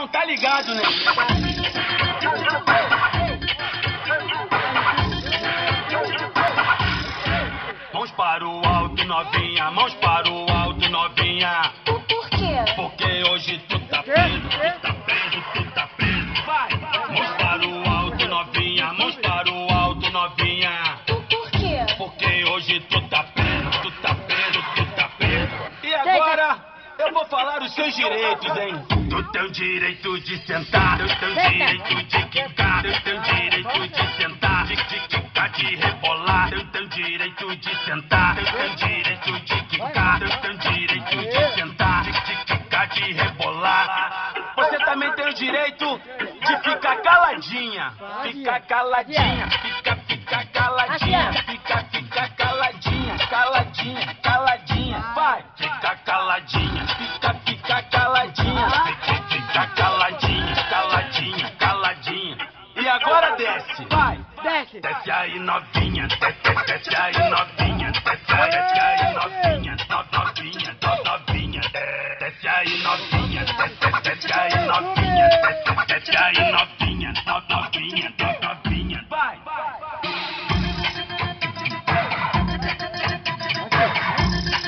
Tigrão, tá ligado, né? Mãos para o alto, novinha. Mãos para o alto, novinha. Por quê? Porque hoje tu tá preso, tu tá preso, tu tá preso. Vai! Mãos para o alto, novinha. Mãos para o alto, novinha. Por quê? Porque hoje tu tá preso, tu tá preso, tu tá preso. E agora eu vou falar os seus direitos, hein? Tu tem o direito de sentar, tu tem o direito de quicar, tu tem o direito de sentar, de quicar, de rebolar, tu tem o direito de sentar, tu tem o direito de quicar, tu tem o direito de sentar, de quicar, de rebolar. Você também tem o direito de ficar caladinha, ficar caladinha, ficar caladinha, ficar caladinha, caladinha, caladinha, vai, fica caladinha, fica caladinha, fica caladinha, caladinha, caladinha. E agora desce, vai, Desce. desce aí novinha, desce aí novinha, desce aí novinha, novinha, novinha, desce aí novinha, desce aí novinha, desce aí novinha, novinha, novinha, vai.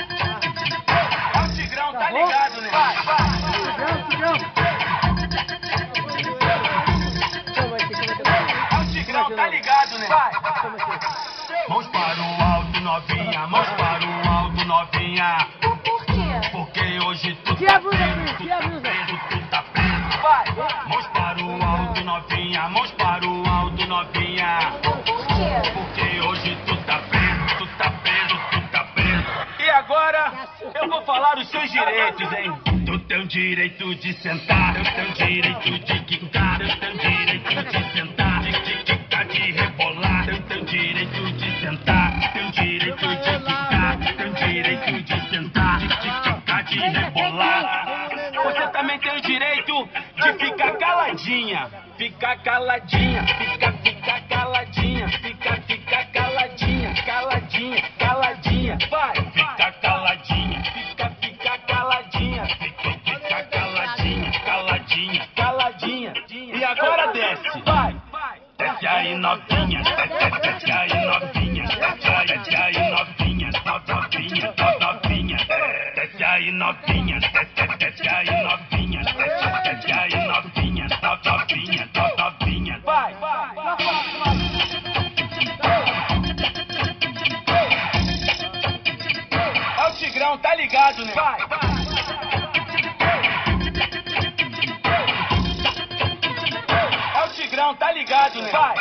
É o Tigrão, tá ligado, né? Vai, Tigrão. é o Tigrão, tá ligado, né? Vai. Mãos para o alto, novinha, mãos para o alto, novinha. Por quê? Porque hoje tu Que tá abusa, preso, tu que tá abusa. preso, tu tá preso. Vai. Mãos para o alto, novinha, mãos para o alto, novinha. Por quê? Porque hoje tu tá preso, tu tá preso, tu tá preso. E agora eu vou falar os seus direitos, hein? Tu tem o direito de sentar, tu tem o direito de quicar, tu tem o direito de sentar, de quicar, de rebolar, tu tem o direito de sentar, tu tem o direito de quicar, tu tem o direito de sentar, de quicar, de rebolar. Você também tem o direito de ficar caladinha, ficar caladinha, ficar caladinha, ficar caladinha, caladinha, caladinha, vai, fica caladinha, fica caladinha, fica caladinha, caladinha, caladinha. E agora desce, vai, desce aí novinha, desce aí novinha, desce aí novinha, novinha, novinha, desce aí novinha, desce aí novinha, desce aí novinha, novinha, novinha, vai. É o Tigrão, tá ligado, né? Vai. É o Tigrão, tá ligado, né? Vai.